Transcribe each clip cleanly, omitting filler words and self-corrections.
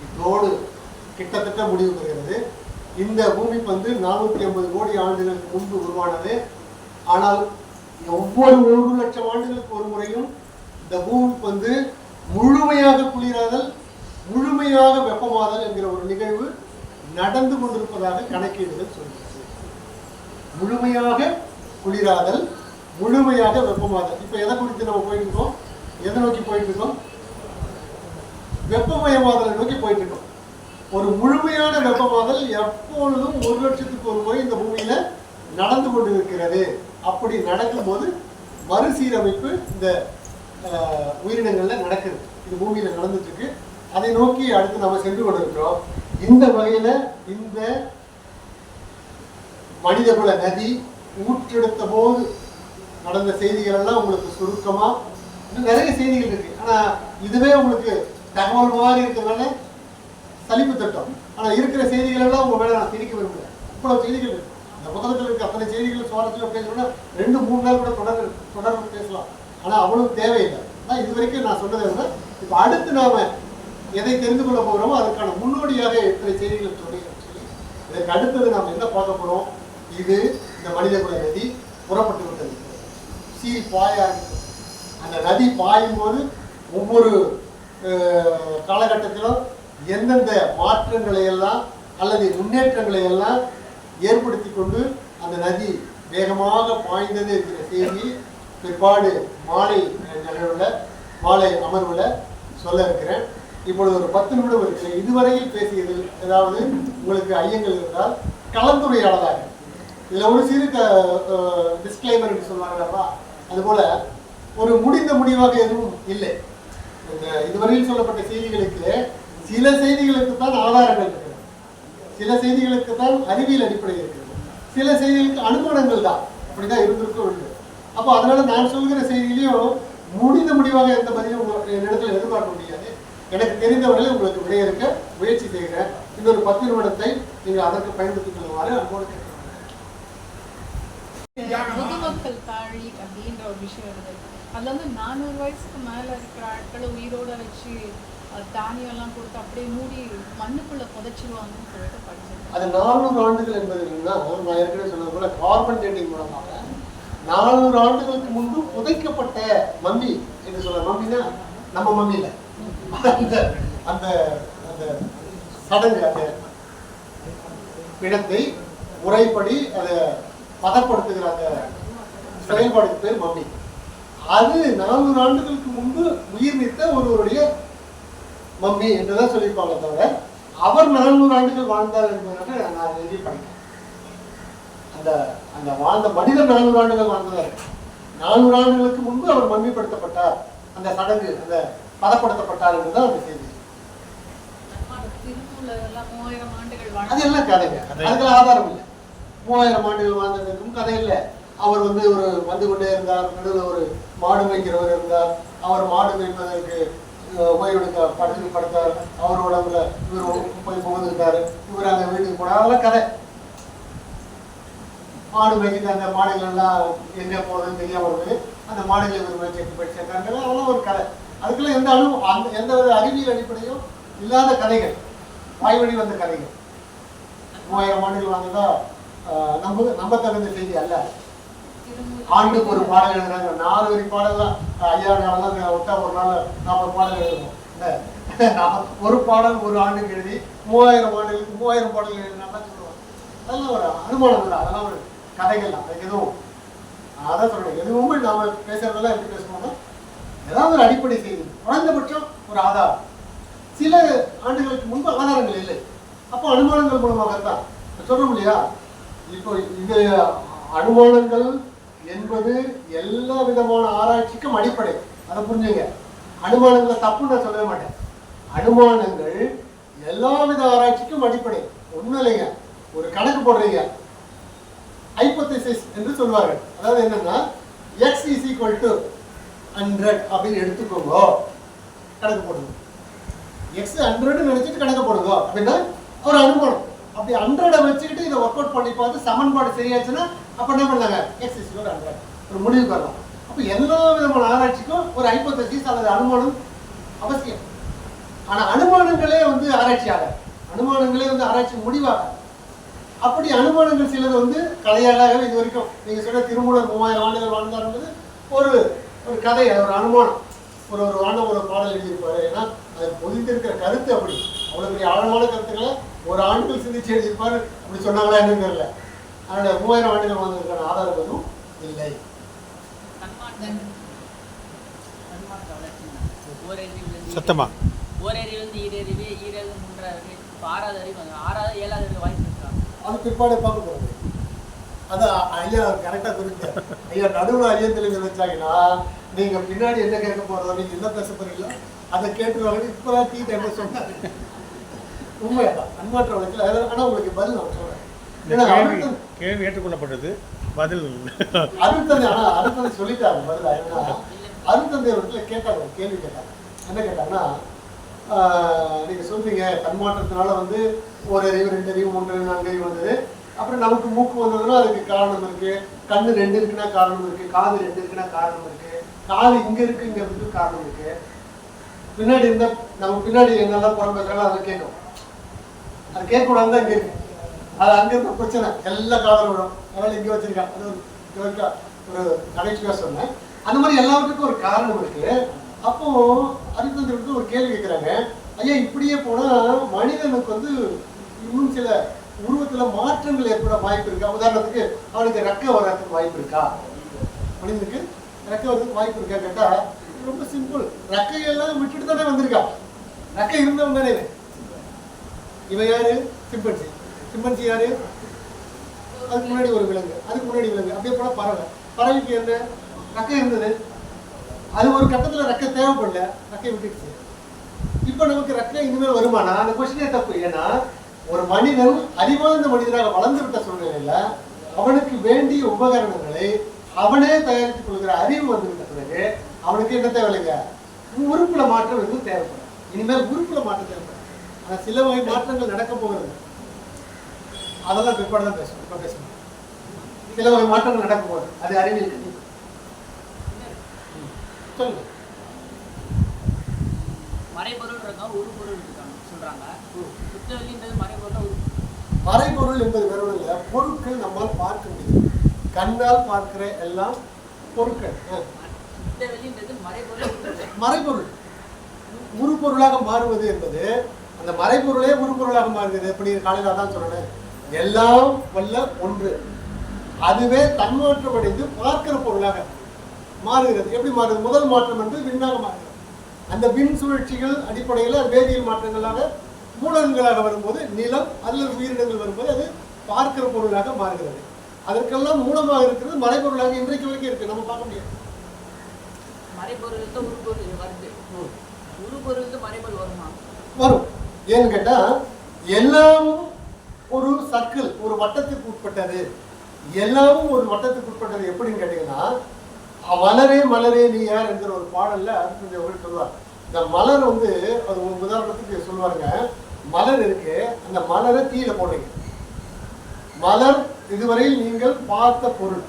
இதோடு கிட்டத்தட்ட முடிவு பெறுகிறது. இந்த பூமிப்பந்து 450 கோடி ஆண்டுகளுக்கு முன்பு உருவானது. ஆனால் ஒவ்வொரு 1 லட்சம் ஆண்டுகளுக்கு ஒரு முறையும் இந்த பூமிப்பந்து முழுமையாக குளிராதல், முழுமையாக வெப்பமாதல் என்கிற ஒரு நிகழ்வு நடந்து கொண்டிருப்பதாக கணக்கீடுகள் சொல்கிறது. முழுமையாக குளிராதல், முழுமையாக வெப்பமாதல். இப்ப எதை குறித்து நம்ம போயிட்டு இருக்கோம்? எதை நோக்கி போயிட்டு இருக்கோம்? வெப்பமயமாதலை நோக்கி போயிட்டு இருக்கோம். ஒரு முழுமையான வெப்பமாதல் எப்பொழுதும் 1 லட்சத்துக்கு ஒரு முறை இந்த பூமியில நடந்து கொண்டிருக்கிறது. அப்படி நடக்கும்போது மறுசீரமைப்பு இந்த உயிரினங்கள்ல நடக்குது. இது பூமியில நடந்துட்டு இருக்கு. அதை நோக்கி அடுத்து நம்ம சென்று கொண்டிருக்கிறோம். இந்த வகையில இந்த மனிதகுல நதி ஊற்றெடுத்த போது நடந்த செய்திகள் எல்லாம் உங்களுக்கு சுருக்கமா, இன்னும் நிறைய செய்திகள் இருக்கு. ஆனா இதுவே உங்களுக்கு தகவல் மாதிரி இருக்கிறதுனால சலிப்பு தட்டம். ஆனா இருக்கிற செய்திகள் எல்லாம் உங்க மேல நான் திணிக்க விரும்பல. இவ்வளவு செய்திகள் இருக்கு. இந்த புத்தகத்தில் இருக்க அத்தனை செய்திகள் சுவாரஸ்யம் பேசணும்னா 2-3 நாள் கூட தொடர்ந்து பேசலாம். ஆனா அவ்வளவு தேவையில்லை. ஆனா இது வரைக்கும் நான் சொன்னதை விட இப்ப அடுத்து நாம எதை தெரிந்து கொள்ள போகிறோமோ அதுக்கான முன்னோடியாக இத்தனை செய்திகள் சொல்லி இதற்கு அடுத்தது நாம் என்ன பார்க்க போறோம்? இது இந்த மனிதகுல நதி புறப்பட்டு விட்டது. சீல் பாய ஆரம்பித்தது. அந்த நதி பாயும் போது ஒவ்வொரு காலகட்டத்திலும் எந்தெந்த மாற்றங்களை எல்லாம் அல்லது முன்னேற்றங்களை எல்லாம் ஏற்படுத்தி கொண்டு அந்த நதி வேகமாக பாய்ந்தது என்கிற செய்தி பிற்பாடு மாலை அமர்வுல சொல்ல இருக்கிறேன். இப்பொழுது ஒரு 10 நிமிடம் இருக்கிறேன். இதுவரையில் பேசியதில் ஏதாவது உங்களுக்கு ஐயங்கள் இருந்தால் கலந்துரையாடலாக இதுல ஒரு சிறு டிஸ்கிளைமர் என்று சொல்வாங்களா, அதுபோல ஒரு முடிந்த முடிவாக எதுவும் இல்லை. இதுவரையில் சொல்லப்பட்ட செய்திகளுக்கு சில செய்திகளுக்கு தான் ஆதாரங்கள் இருக்கிறது, சில செய்திகளுக்கு தான் அறிவியல் அடிப்படை இருக்கிறது, சில செய்திகளுக்கு அனுமானங்கள் தான். அப்படிதான் இருந்திருக்க வேண்டும். அப்போ அதனால நான் சொல்கிற செய்தியிலையும் முடிந்த முடிவாக எந்த பதிலும் என்னிடத்தில் எதிர்பார்க்க முடியாது. எனக்கு தெரிந்தவர்களை உங்களுக்கு விடையறுக்க முயற்சி செய்கிறேன். இன்னொரு 10 நிமிடத்தை நீங்கள் அதற்கு பயன்படுத்திக் கொள்ளுமாறு அன்போடு கேட்கிறேன். முதுமக்கள் தாழி அப்படின்ற ஒரு விஷயம் இருக்கு. அதுல வந்து 400 வயசுக்கு மேல இருக்கிற ஆட்களை உயிரோட வச்சு தானியம் எல்லாம் கொடுத்து அப்படியே மூடி மண்ணுக்குள்ள புதைச்சிருவாங்கன்னு சொல்லிட்டு படிச்சிருக்கேன். அது 400 ஆண்டுகள் என்பது என்னன்னா, நான் ஏற்கனவே சொன்னது போல கார்பன் டேட்டிங் மூலமாக 400 ஆண்டுகளுக்கு முன்பு புதைக்கப்பட்ட மம்மி என்று சொல்ல. மம்மினா நம்ம மம்மி இல்லை, அந்த அந்த சடங்கு, அந்த பிணத்தை முறைப்படி அதை பதப்படுத்துகிற அந்த செயல்பாடுக்கு பேர் மம்மி. அது 400 ஆண்டுகளுக்கு முன்பு உயிர் நீத்த ஒருவருடைய மம்மி என்றுதான் சொல்லியிருப்பாங்க. தவிர அவர் 400 ஆண்டுகள் வாழ்ந்தார் என்பதாக நான் எழுதி படிக்கிறேன். அந்த அந்த வாழ்ந்த மனிதர் 400 ஆண்டுகள் வாழ்ந்தார். 400 ஆண்டுகளுக்கு முன்பு அவர் மம்மிப்படுத்தப்பட்டார், அந்த சடங்கு அந்த பதப்படுத்தப்பட்டார் என்றுதான் அந்த செய்தி. அது எல்லாம் கதைங்க, அதுக்கெல்லாம் ஆதாரம் இல்லை. 3000 ஆண்டுகள் வாழ்ந்ததுக்கும் கதை இல்லை. அவர் வந்து ஒரு வந்து கொண்டே இருந்தார், நடுவில் ஒரு மாடு மேய்க்கிறவர் இருந்தார், அவர் மாடு மேய்ப்பதற்கு உபயோகிக்க படுத்தார், அவர் உடம்புல இவர் போய் புகுந்துட்டாரு, இவர் அந்த வீட்டுக்கு போனார். அதெல்லாம் கதை. மாடு மேய்க்கிட்டு அந்த மாடுகள் எல்லாம் எங்க போறதுன்னு தெரியாம வருது, அந்த மாடுகளை இவர் மேய்ச்சி படிச்சிருக்காங்க. அதெல்லாம் ஒரு கதை. அதுக்கெல்லாம் எந்த ஒரு அறிவியல் அடிப்படையும் இல்லாத கதைகள், வாய்வழி வந்த கதைகள். 3000 ஆண்டுகள் வாழ்ந்ததா நம்ப தகுந்த செய்தி அல்ல. ஆண்டுக்கு ஒரு பாடல் எழுதுறாங்க. 4 வரி பாடல்லாம் ஐயா நாளெல்லாம் விட்டா ஒரு நாள் 40 பாடல் எழுதுவோம். ஒரு பாடல் ஒரு ஆண்டுக்கு எழுதி 3000 ஆண்டுகளுக்கு 3000 பாடல் எழுதினா சொல்லுவாங்க. அதெல்லாம் ஒரு அனுமானம் தான், அதெல்லாம் ஒரு கதைகள் தான். அதுக்கு எதுவும் அதான் சொல்றேன், எதுவுமே நாம பேசுறதெல்லாம் எப்படி பேசணும்னா ஏதாவது ஒரு அடிப்படை செய்தி, குறைந்தபட்சம் ஒரு ஆதாரம். சில ஆண்டுகளுக்கு முன்பு ஆதாரங்கள் இல்லை, அப்போ அனுமானங்கள் மூலமாகத்தான் சொல்றோம் இல்லையா. இப்போ இது அனுமானங்கள் என்பது எல்லா விதமான ஆராய்ச்சிக்கும் அடிப்படை. அதை புரிஞ்சுங்க. அனுமானங்களை தப்பு நான் சொல்லவே மாட்டேன். அனுமானங்கள் எல்லா வித ஆராய்ச்சிக்கும் அடிப்படை. ஒண்ணும் இல்லைங்க, ஒரு கணக்கு போடுறீங்க, ஹைபோதீசிஸ் என்று சொல்வார்கள். அதாவது என்னன்னா x is equal to 100 அப்படின்னு எடுத்துக்கோங்க, கணக்கு போடுங்க. x 100 நினைச்சிட்டு கணக்கு போடுங்க அப்படின்னா ஒரு அனுமானம். அப்படி 100 வச்சுக்கிட்டு இதை ஒர்க் அவுட் பண்ணி பார்த்து சமன்பாடு சரியாச்சுன்னா அப்ப என்ன பண்ணாங்க, x is equal to 100 ஒரு முடிவுக்கு வரலாம். அப்ப எல்லா விதமான ஆராய்ச்சிக்கும் ஒரு ஹைபோதீசிஸ் அல்லது அனுமானம் அவசியம். ஆனா அனுமானங்களே வந்து ஆராய்ச்சியாக, அனுமானங்களே வந்து ஆராய்ச்சி முடிவாக. அப்படி அனுமானங்கள் சிலது வந்து கதையாகவே இது வரைக்கும் நீங்க சொன்ன திருமூலர் 3000 ஆண்டுகள் வாழ்ந்தார் என்பது ஒரு ஒரு கதை, ஒரு அனுமானம். ஒரு ஒரு பாடல் எழுதியிருப்பாரு. ஏன்னா அது பொதிந்திருக்கிற கருத்து அப்படி அவ்வளவு பெரிய ஆழமான கருத்துக்களை ஒரு ஆண்டுகள் சிந்திச்சு எழுதியிருப்பாரு. அப்படி சொன்னாங்களா என்னன்னு தெரியல. அதனால 3000 ஆண்டுகள் வாழ்ந்ததுக்கான ஆதாரம் எதுவும் இல்லை. சத்தமா ஓரறிவு வந்து ஈரறிவு, ஈரறிவு மூன்றாவது, இப்போ 6வது அறிவு, 6வது 7வது அறிவு வாய்ப்பு இருக்கலாம். அது பிற்பாடு பார்க்க போகிறது. அதான் ஐயா கரெக்டாக குறிப்பிட்டார். ஐயா நடுவில் ஐயா தெளிவு வச்சாங்கன்னா நீங்கள் பின்னாடி என்ன கேட்க போகிறதோ, நீங்கள் என்ன பேச போகிறீங்களோ அதை கேட்டுருவாங்க. இப்போ தான் டீ டைம் சொன்னாங்க. உண்மையாதான் தன்மாற்ற வழக்கில். ஆனால் உங்களுக்கு பதில் நான் சொல்கிறேன். ஏன்னா கேள்வி ஏற்றுக்கொள்ளப்பட்டது, பதில் அருட்தந்தை. ஆனால் அருட்தந்தை சொல்லிட்டாங்க பதில். ஏன்னா அருட்தந்தை அவர்களை கேட்டாங்க, கேள்வி கேட்டாங்க. என்ன கேட்டாங்கன்னா, நீங்கள் சொல்றீங்க தன்மாற்றத்தினால வந்து ஒரு அறிவு, 2 அறிவு, 3 அறிவு, 4 அறிவு வந்தது. அப்புறம் நமக்கு மூக்கு வந்ததுன்னா அதுக்கு காரணம் இருக்கு. கண்ணு 2 இருக்குன்னா காரணம் இருக்கு. காது 2 இருக்குன்னா காரணம் இருக்கு. காது இங்க இருக்குங்கிறதுக்கு காரணம் இருக்கு. பின்னாடி இருந்தா நம்ம பின்னாடி என்னெல்லாம் புறம் பேசுறாங்களோ அதை கேட்கும். அது கேட்கக்கூடாது தான் இங்க இருக்கு. அது அங்க இருந்த பிரச்சனை எல்லா காதலும் விடும். அதனால இங்க வச்சிருக்கான். அது ஒரு நகைச்சுவையா சொன்னேன். அந்த மாதிரி எல்லாத்துக்கும் ஒரு காரணம் இருக்கு. அப்போ அரித்தந்திரத்துக்கு ஒரு கேள்வி கேட்குறாங்க. ஐயா இப்படியே போனா மனிதனுக்கு வந்து இன்னும் சில உருவத்துல மாற்றங்கள் ஏற்பட வாய்ப்பு இருக்கா? உதாரணத்துக்கு அவனுக்கு ரெக்கை வர்றதுக்கு வாய்ப்பு இருக்கா? மனிதனுக்கு ரெக்கை வர்றதுக்கு வாய்ப்பு இருக்கா கேட்டா ரொம்ப சிம்பிள். ரெக்கையெல்லாம் விட்டுட்டு தானே வந்திருக்கா. ரெக்கை இருந்தவன் தானே. இவன் யாரு? சிம்பன்சி. சிம்பன்சி யாரு? அதுக்கு முன்னாடி ஒரு விலங்கு, அதுக்கு முன்னாடி விலங்கு, அப்படியே போனா பறவை. பறவைக்கு என்ன? ரெக்கை இருந்தது. அது ஒரு கட்டத்துல ரெக்கை தேவைப்படல, ரெக்கை விட்டுடுச்சு. இப்ப நமக்கு ரெக்கை இனிமேல் வருமானா? அந்த கொஸ்டினே தப்பு. ஏன்னா ஒரு மனிதன் அறிவார்ந்த மனிதனாக வளர்ந்து விட்ட சூழ்நிலையில அவனுக்கு வேண்டிய உபகரணங்களை அவனே தயாரித்துக் கொள்கிற அறிவு வந்துவிட்ட பிறகு அவனுக்கு என்ன தேவையில்லைங்க? உறுப்புல மாற்றம் எதுவும் தேவைப்படும். இனிமேல் உறுப்புல மாற்றம் தேவைப்படும். ஆனா சில வகை மாற்றங்கள் நடக்க போகிறது. அதெல்லாம் பிற்பாடு தான் பேசணும். இப்ப பேசணும். சில வகை மாற்றங்கள் நடக்க போகுது. அது அறிவியல். சொல்லுங்க. மறைபொருள் இருக்காங்க, உருப்பொருள் இருக்காங்க சொல்றாங்க. புத்தகன்றது மறைபொருள். மறைபொருள் என்பது வெறும் இல்லை, பொருட்கள் நம்மால் பார்க்க முடியும். கண்ணால் பார்க்கிற எல்லாம் பொருட்கள். மறைபொருள் உருப்பொருளாக மாறுவது என்பது, அந்த மறைபொருளே உருப்பொருளாக மாறுகிறது. எப்படி காலையில தான் சொன்னேன், எல்லாம் வல்ல ஒன்று அதுவே தன்மாற்றம் அடைந்து பார்க்கிற பொருளாக மாறுகிறது. எப்படி மாறுது? முதல் மாற்றம் என்று விண்ணாக மாறுகிறது. அந்த விண் சுழற்சிகள் அடிப்படையில் வேதியியல் மாற்றங்களாக மூலங்களாக வரும்போது நிலம் அதில் உயிரினங்கள் வரும்போது அது பார்க்கிற பொருளாக மாறுகிறது. அதற்கெல்லாம் மூலமாக இருக்கிறது மறைபொருளாக இன்றைக்கு வரைக்கும் இருக்கு. நம்ம பார்க்க முடியாது. மறைபொருள் உருப்பொருள் வருது. உருப்பொருள் மறைபொருள் வருமா? வரும். ஏன்னு கேட்டா எல்லாமும் ஒரு சர்க்கிள், ஒரு வட்டத்துக்கு உட்பட்டது. எல்லாமும் ஒரு வட்டத்துக்கு உட்பட்டது. எப்படின்னு கேட்டீங்கன்னா, மலரே மலரே நீ யார் என்கிற ஒரு பாடல்ல கொஞ்சம் சொல்லுவார். இந்த மலர் வந்து அது ஒரு உதாரணத்துக்கு சொல்லுவாருங்க. மலர் இருக்கு, அந்த மலரை தீயில போடுறீங்க. மலர் இதுவரையில் நீங்கள் பார்த்த பொருள்,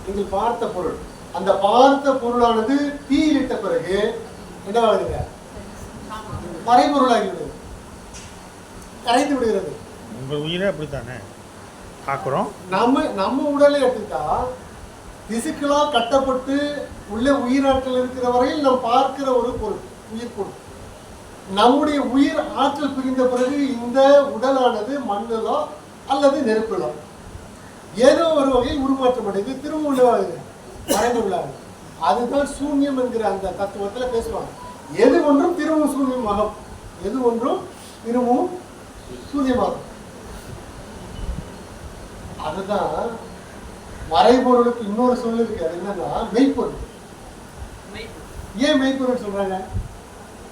நீங்கள் பார்த்த பொருள், அந்த பார்த்த பொருளானது தீயிலிட்ட பிறகு என்னவாகுதுங்க? மறைபொருளாகி விடுது, கரைந்து விடுகிறது. உங்கள் உயிரே அப்படித்தானே பார்க்குறோம். நம்ம உடலை எடுத்துட்டா பிசிக்கலா கட்டப்பட்டு உள்ள உயிராற்றல் இருக்கிற வரையில் நாம் பார்க்கிற ஒரு பொருள், உயிர் பொருள். நம்முடைய உயிர் ஆற்றல் பிரிந்த பிறகு இந்த உடலானது மண்ணிலோ அல்லது நெருப்பிலோ ஏதோ ஒரு வகையில் உருமாற்றம் அடைந்து திரும்ப உள்ளவாகுது, மறைந்துள்ளாங்க. அதுதான் சூன்யம் என்கிற அந்த தத்துவத்துல பேசுவாங்க. எது ஒன்றும் திரும்பவும் சூன்யமாகும், எது ஒன்றும் திரும்பவும் சூன்யமாகும். அதுதான் மறைபொருளுக்கு இன்னொரு சொல் இருக்கு. அது என்னன்னா மெய்ப்பொருள். ஏன் மெய்ப்பொருள் சொல்றாங்க?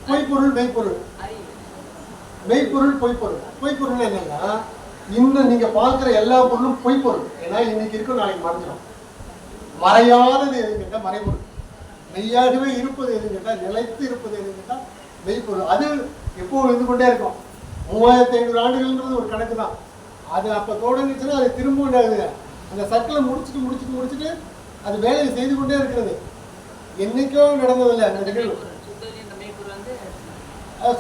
பொய்ப்பொருள், மெய்ப்பொருள். மெய்ப்பொருள், பொய்ப்பொருள். பொய்ப்பொருள் என்னன்னா, இன்னும் நீங்க பார்க்கிற எல்லா பொருளும் பொய்ப்பொருள். ஏன்னா இன்னைக்கு இருக்கும், நாளைக்கு மறைஞ்சிடும். மறையாதது எதுன்னு கேட்டா மறைபொருள். மெய்யாகவே இருப்பது எதுன்னு கேட்டா, நிலைத்து இருப்பது எதுன்னு கேட்டா மெய்ப்பொருள். அது எப்போ இருந்து கொண்டே இருக்கும். 3500 ஆண்டுகள்ன்றது ஒரு கணக்கு தான். அது அப்ப தொடங்குச்சுன்னா அது திரும்ப உண்டாகுது. அந்த சர்க்கிளை முடிச்சுட்டு அது வேலையை செய்து கொண்டே இருக்கிறது. என்னைக்கோ நடந்ததில்லை அந்த நிகழ்வு.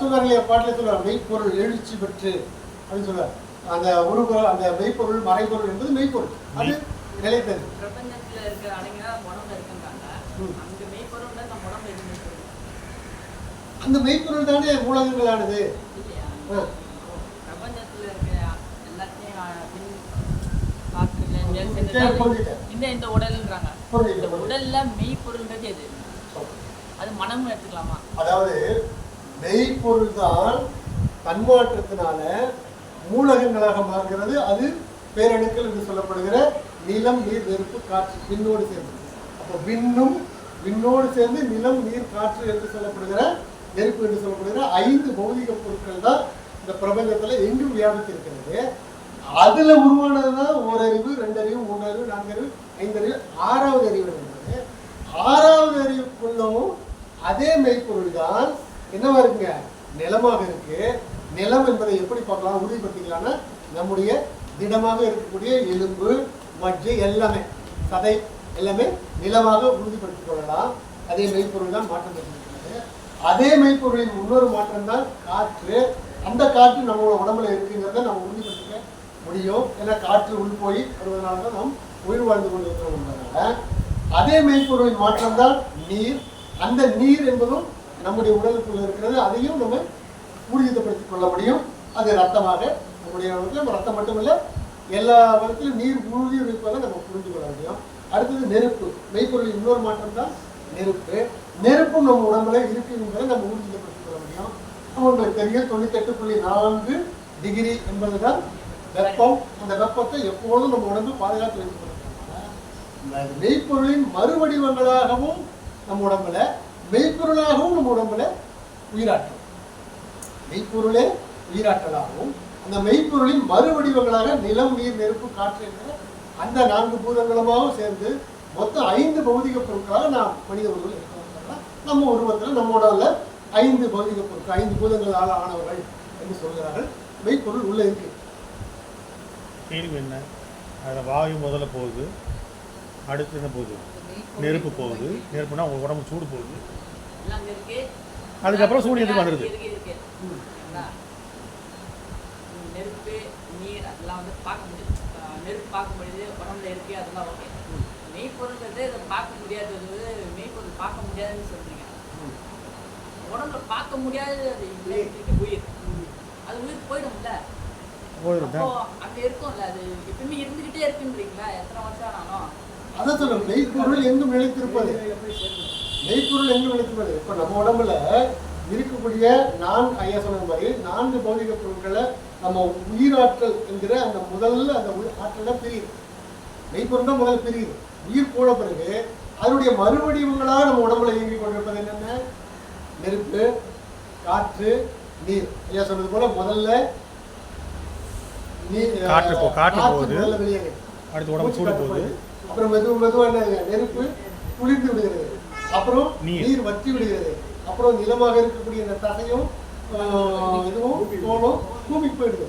சொல்லுவாங்க இல்லையா, பாட்டில் சொல்லுவாங்க மெய்ப்பொருள் எழுச்சி பெற்று அப்படின்னு சொல்லுவாங்க. அந்த அந்த மெய்ப்பொருள் மறைப்பொருள் என்பது மெய்ப்பொருள், அது நிலைத்தது. பிரபஞ்சத்துல இருக்கிற அடங்கினா உடம்புல இருக்குன்றாங்க. அந்த மெய்ப்பொருள் தான் நம்ம உடம்புல இருக்கு. அந்த மெய்ப்பொருள் தானே மூலகங்களானது இல்லையா? பிரபஞ்சத்துல இருக்கிற எல்லாத்தையும் இந்த உடல்ன்றாங்க. இந்த உடல்ல மெய்ப்பொருள்ன்றது எது? அது மனம்னு எடுத்துக்கலாமா? அதாவது மெய்ப்பொருள் தான் தன்மாற்றத்தினால மூலகங்களாக மாறுகிறது. அது பேரணுக்கள் என்று சொல்லப்படுகிற நிலம், நீர், நெருப்பு, காற்று விண்ணோடு சேர்ந்து. அப்போ விண்ணோடு சேர்ந்து நிலம், நீர், காற்று என்று சொல்லப்படுகிற, நெருப்பு என்று சொல்லப்படுகிற 5 பௌதிக பொருட்கள் தான் இந்த பிரபஞ்சத்துல எங்கும் வியாபித்திருக்கிறது. அதுல உருவானதுதான் ஓரறிவு, 2 அறிவு, 3 அறிவு, 4 அறிவு, 5 அறிவு, 6வது அறிவு என்பது. 6வது அறிவுக்குள்ளவும் அதே மெய்ப்பொருள் தான் என்னவா இருக்குங்க, நிலமாக இருக்கு. நிலம் என்பதை எப்படி பார்க்கலாம், உறுதிப்படுத்திக்கலாம்னா நம்முடைய திடமாக இருக்கக்கூடிய எலும்பு, மஜ்ஜை எல்லாமே, சதை எல்லாமே நிலமாக உறுதிப்படுத்திக் கொள்ளலாம். அதே மெய்ப்பொருள் தான் மாற்றம் பெற்றிருக்கிறது. அதே மெய்ப்பொருளின் இன்னொரு மாற்றம் தான் காற்று. அந்த காற்று நம்மளோட உடம்புல இருக்குங்கிறத நம்ம உறுதிப்படுத்திக்க முடியும். ஏன்னா காற்று உள் போய் வருவதனால தான் நாம் உயிர் வாழ்ந்து கொண்டிருக்கிறோம்ன்றதுனால அதே மெய்ப்பொருளின் மாற்றம் தான் நீர். அந்த நீர் என்பதும் நம்முடைய உடலுக்குள்ள இருக்கிறது. அதையும் நம்ம ஊர்ஜிதப்படுத்திக் கொள்ள முடியும். அது ரத்தமாக நம்முடைய ரத்தம் மட்டுமில்லை, எல்லா விதத்திலும் நீர் ஊழி இருப்பதை நம்ம புரிந்து கொள்ள முடியும். அடுத்தது நெருப்பு. மெய்ப்பொருளின் இன்னொரு மாற்றம் தான் நெருப்பு. நெருப்பும் நம்ம உடம்புல இருக்கு என்பதை நம்ம ஊர்ஜிதப்படுத்திக் கொள்ள முடியும். உங்களுக்கு தெரியும் 98.4 டிகிரி என்பதுதான் வெப்பம். அந்த வெப்பத்தை எப்போதும் நம்ம உடம்பு பாதுகாத்து வைத்துக் கொள்ளும். மெய்ப்பொருளின் மறுவடிவங்களாகவும் நம்ம உடம்புல, மெய்ப்பொருளாகவும் நம்ம உடம்புல உயிராற்றல். மெய்ப்பொருளே உயிராற்றலாகவும் அந்த மெய்ப்பொருளின் மறுவடிவங்களாக நிலம், நீர், நெருப்பு, காற்று என்கிற அந்த 4 பூதங்களுமாகவும் சேர்ந்து மொத்தம் 5 பௌதிக பொருட்களாக நாம் மனித உருவம் இருக்கிறோம். நம்ம உருவத்தில் நம்ம உடல்ல 5 பௌதிக பொருட்கள், 5 பூதங்களால் ஆனவர்கள் என்று சொல்கிறார்கள். மெய்ப்பொருள் உள்ள இருக்கு. கேள்வி என்ன, அதில் வாயு முதல்ல போகுது, அடுத்து என்ன போகுது, நெருப்பு போகுது. நெருப்புனா உங்கள் உடம்பு சூடு போகுது, அதுக்கப்புறம் சூடு எதுக்கு வந்துடுது. நெருப்பு, நீர் அதெல்லாம் வந்து பார்க்க முடியுது. நெருப்பு பார்க்க முடியுது, உடம்புல இருக்கு, அதெல்லாம் ஓகே. மெய்ப்பொருள்ன்றது இதை பார்க்க முடியாது, மெய்ப்பொருள் பார்க்க முடியாதுன்னு சொல்றீங்க. உடம்புல பார்க்க முடியாது, அது உயிர், அது உயிர் போயிடும்ல, அப்போ அங்க இருக்கும்ல, அது எப்பவுமே இருந்துகிட்டே இருக்குன்றீங்களா? எத்தனை வருஷம் ஆனாலும் அதான் சொல்லுங்க, மெய்ப்பொருள் எங்கும் நிலைத்திருப்பது. மெய்ப்பொருள் எங்கும் நிலைத்திருப்பது. இப்ப நம்ம உடம்புல இருக்கக்கூடிய ஐயா சொன்ன மாதிரி 4 பௌதிக பொருட்களை நம்ம உயிராற்றல் என்கிற அந்த முதல்ல அந்த ஆற்றல் தான் பிரியுது. மெய்ப்பொருள் தான் முதல்ல பிரியுது. உயிர் போன பிறகு அதனுடைய மறுவடிவங்களாக நம்ம உடம்புல இயங்கிக் கொண்டிருப்பது என்னென்ன, நெருப்பு, காற்று, நீர். ஐயா சொன்னது போல முதல்ல காற்று போகுது, வெளியேறுது, அடுத்து உடம்பு சூடு போகுது, அப்புறம் மெதுவா என்ன, நெருப்பு குளிர்ந்து விடுகிறது, அப்புறம் நீர் வற்றி விடுகிறது, அப்புறம் நிலமாக இருக்கக்கூடிய இந்த தசையும் இதுவும் தோலும் பூமிக்கு போயிடுது.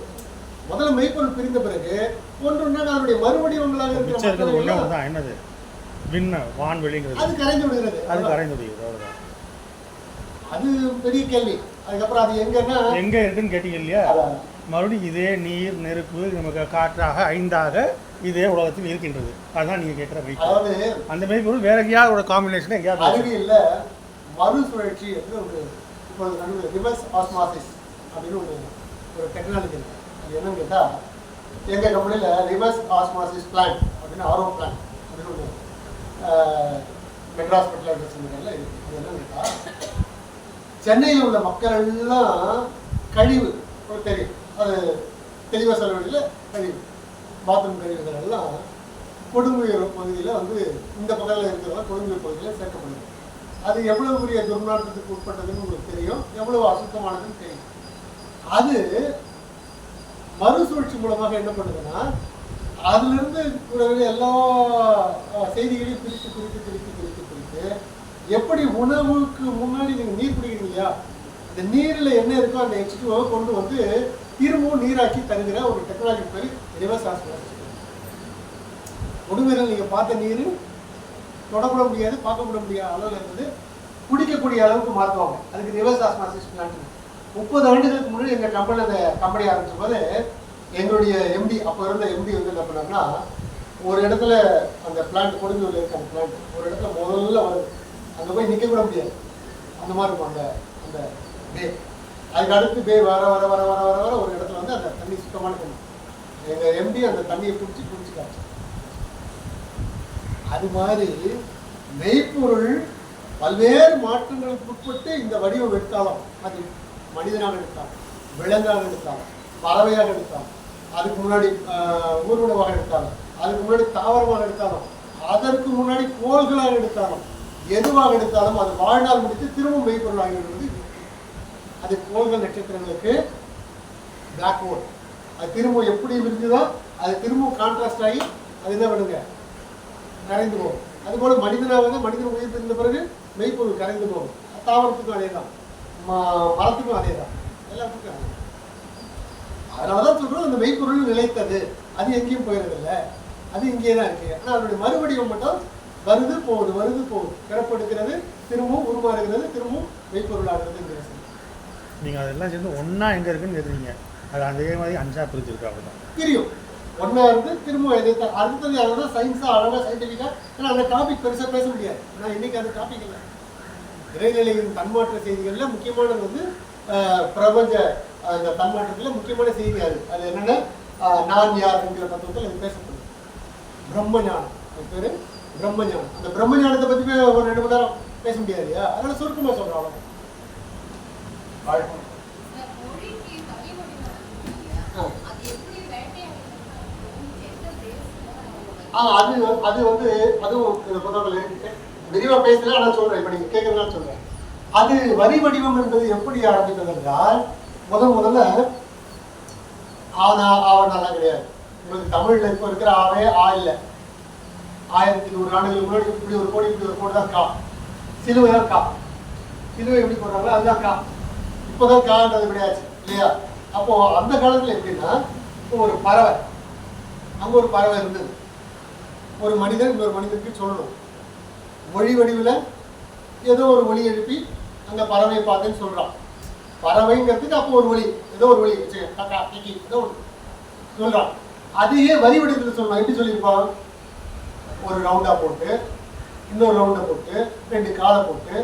முதல்ல மெய்ப்பொருள் பிரிந்த பிறகு ஒன்றொன்னா அதனுடைய மறுவடிவங்களாக இருக்கிற என்னது விண்ண வான்வெளிங்கிறது அது கரைந்து விடுகிறது. அது கரைந்து விடுகிறது. அது பெரிய கேள்வி. அதுக்கப்புறம் அது எங்கன்னா எங்க இருக்குன்னு கேட்டீங்க இல்லையா? மறுபடியும் இதே நீர், நெருப்பு, நமக்கு காற்றாக 5ஆக இதே உலகத்தில் இருக்கின்றது. அதுதான் நீங்க கேட்குற மெய்ப்பொருள். அதாவது அந்த மெய்ப்பொருள் வேற எங்கேயாவது ஒரு காம்பினேஷன் எங்கேயாவது அறிவியல்ல மறுசுழற்சி என்று ஒரு இப்போது நடுவில் ரிவர்ஸ் ஆஸ்மாசிஸ் அப்படின்னு ஒரு டெக்னாலஜி இருக்கு. அது என்னன்னு கேட்டால் எங்கள் கம்பெனியில் ரிவர்ஸ் ஆஸ்மாசிஸ் பிளான்ட் அப்படின்னு ஆர்ஓ பிளான்ட் அப்படின்னு ஒரு மெட்ராஸ் ஃபெர்டிலைசர்ஸ் இருக்குது. அது என்னன்னு கேட்டால் சென்னையில் உள்ள மக்கள் எல்லாம் கழிவு தெரியும், அது தெளிவாக சொல்ல வேண்டியதில் கழிவு, பாத்ரூம் கழிவுகள் எல்லாம் கொடுங்குயர் பகுதியில் வந்து இந்த பக்கத்தில் இருக்கிறதெல்லாம் கொடுங்குயர் பகுதியில் சேர்க்கப்படுது. அது எவ்வளவு பெரிய துர்நாற்றத்துக்கு உட்பட்டதுன்னு உங்களுக்கு தெரியும், எவ்வளவு அசுத்தமானதுன்னு தெரியும். அது மறுசுழற்சி மூலமாக என்ன பண்ணுதுன்னா அதிலிருந்து எல்லா செய்திகளையும் பிரித்து எப்படி உணவுக்கு முன்னாடி நீங்கள் நீர் குடிக்கிறீங்க இல்லையா, இந்த நீரில் என்ன இருக்கோ அந்த H2O கொண்டு வந்து திரும்பவும் நீராக்கி தருகிற ஒரு டெக்னாலஜி பேர் ரிவர்ஸ் ஆஸ்மாசிஸ். கொடுமையில் நீங்கள் பார்த்த நீர் தொடப்பட முடியாது, பார்க்கப்பட முடியாத அளவில் இருந்தது, குடிக்கக்கூடிய அளவுக்கு மாற்றுவாங்க. அதுக்கு ரிவர்ஸ் ஆஸ்மாசிஸ் பிளான்ட். 30 ஆண்டுகளுக்கு முன்னாடி எங்கள் கம்பெனி அந்த கம்பெனி ஆரம்பிச்ச போது எங்களுடைய எம்டி, அப்போ இருந்த எம்டி வந்து என்ன பண்ணாங்கன்னா, ஒரு இடத்துல அந்த பிளான்ட் கொடுங்கூரில் இருக்க அந்த பிளான்ட் ஒரு இடத்துல முதல்ல வருது, அங்கே போய் நிற்க கூட முடியாது, அந்த மாதிரி இருக்கும் அந்த அந்த பே. அதுக்கு அடுத்து பே வர வர வர வர வர வர ஒரு இடத்துல வந்து அந்த தண்ணி சுத்தமான தண்ணி, எங்கள் எம்டி அந்த தண்ணியை குடிச்சு காய்ச்சி. அது மாதிரி மெய்ப்பொருள் பல்வேறு மாற்றங்களுக்கு உட்பட்டு இந்த வடிவம் எடுத்தாலும், அது மனிதனாக எடுத்தாலும், விலங்காக எடுத்தாலும், பறவையாக எடுத்தாலும், அதுக்கு முன்னாடி ஊர்வனமாக எடுத்தாலும், அதுக்கு முன்னாடி தாவரமாக எடுத்தாலும், அதற்கு முன்னாடி கோள்களாக எடுத்தாலும், எதுவாக எடுத்தாலும் அது வாழ்நாள் முடித்து திரும்ப மெய்ப்பொருள் ஆகிவிடுவது. அது கோள்கள் நட்சத்திரங்களுக்கு பிளாக் ஹோல், அது திரும்ப எப்படி இருந்துதோ அது திரும்ப கான்ட்ராஸ்ட் ஆகி அது என்ன பண்ணுங்க, கரைந்து போகும். அதுபோல மனிதனாக வந்து மனிதன் உயிர் இருந்த பிறகு மெய்ப்பொருள் கரைந்து போகும். தாவரத்துக்கும் அதே தான், மரத்துக்கும் அதே தான், எல்லாத்துக்கும் அதே. அதனாலதான் சொல்றோம் அந்த மெய்ப்பொருள் நிலைத்தது, அது எங்கேயும் போயிடுறதில்லை, அது இங்கே தான் இருக்கு. ஆனால் அதனுடைய மறுவடிவம் மட்டும் வருது போகுது, பிறப்பெடுக்கிறது, திரும்பவும் உருமாறுகிறது, திரும்பவும் மெய்ப்பொருள் ஆகிறது. நீங்கள் அதெல்லாம் சேர்ந்து ஒன்றா எங்கே இருக்குன்னு கேட்குறீங்க, அது அதே மாதிரி 5ஆக பிரிச்சிருக்கு, அப்படிதான் தெரியும். ஒன்றா இருந்து திரும்ப அடுத்தது அதெல்லாம் சயின்ஸாக அழகாக சயின்டிஃபிக்காக. ஏன்னா அந்த டாபிக் பெருசாக பேச முடியாது, ஆனால் இன்னைக்கு அந்த டாபிக் இல்லை. இறைநிலையின் தன்மாற்ற செய்திகளில் முக்கியமானது வந்து பிரபஞ்ச அந்த தன்மாற்றத்தில் முக்கியமான செய்தி அது என்னென்னா, நான் யார் என்கிற தத்துவத்தில் அது பேசப்படுது. பிரம்மஞானம், அது பேர் பிரம்மஞானம். அந்த பிரம்மஞானத்தை பற்றி ஒரு 2 மணி நேரம் பேச முடியாது இல்லையா, அதனால சுருக்கமாக சொல்கிறோம். அவ்வளோ அது வந்து அதுவும் விரிவா பேசல, ஆனா சொல்றேன், இப்ப நீங்க கேட்கறதுனால சொல்றேன். அது வரி வடிவம் என்பது எப்படி ஆரம்பித்தது என்றால், முதல்ல ஆவணெல்லாம் கிடையாது. உங்களுக்கு தமிழ்ல இப்ப இருக்கிற ஆவே ஆ இல்லை. 1100 ஆண்டுகளுக்கு முன்னாடி இப்படி ஒரு கோடி தான் கா. சிலுவை தான் கா. சிலுவை எப்படி போடுறாங்களோ அதுதான் கா. இப்போதான் கான்றது கிடையாது இல்லையா. அப்போ அந்த காலத்துல எப்படின்னா, ஒரு பறவை, அங்க ஒரு பறவை இருந்தது, ஒரு மனிதன் இன்னொரு மனிதனுக்கு சொல்லணும், மொழி வடிவில் ஏதோ ஒரு ஒளி எழுப்பி அங்கே பறவையை பார்த்தேன்னு சொல்கிறான். பறவைங்கிறதுக்கு அப்போ ஒரு ஒளி, ஏதோ ஒரு ஒளி ஏதோ ஒன்று சொல்கிறான். அதையே வரி வடிவத்தில் சொல்லலாம். எப்படி சொல்லியிருப்பான், ஒரு ரவுண்டாக போட்டு, இன்னொரு ரவுண்டை போட்டு, 2 காலை போட்டு,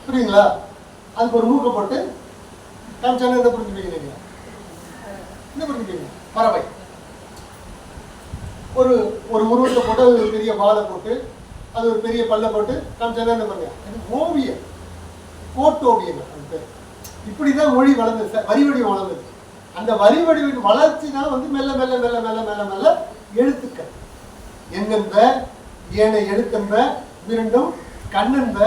புரியுங்களா, அதுக்கு ஒரு மூக்கை போட்டு காமிச்சாலும் என்ன புரிஞ்சுப்பீங்க, நீங்கள் என்ன புரிஞ்சுப்பீங்க. பறவை ஒரு ஒரு உருவத்தை போட்டு, அது ஒரு பெரிய வாழை போட்டு, அது ஒரு பெரிய பல்ல போட்டு காமிச்சாலும் என்ன பண்ணுங்க, அது ஓவியம், கோட்டோவியம். அது பேர். இப்படிதான் மொழி வளர்ந்தது, வரி வடிவம் வளர்ந்தது. அந்த வரி வடிவின் வளர்ச்சி தான் வந்து மெல்ல மெல்ல மெல்ல மெல்ல மெல்ல மெல்ல எழுத்துக்கள், எண்ணென்ப ஏனை எழுத்தென்ப இரண்டும் கண்ணென்ப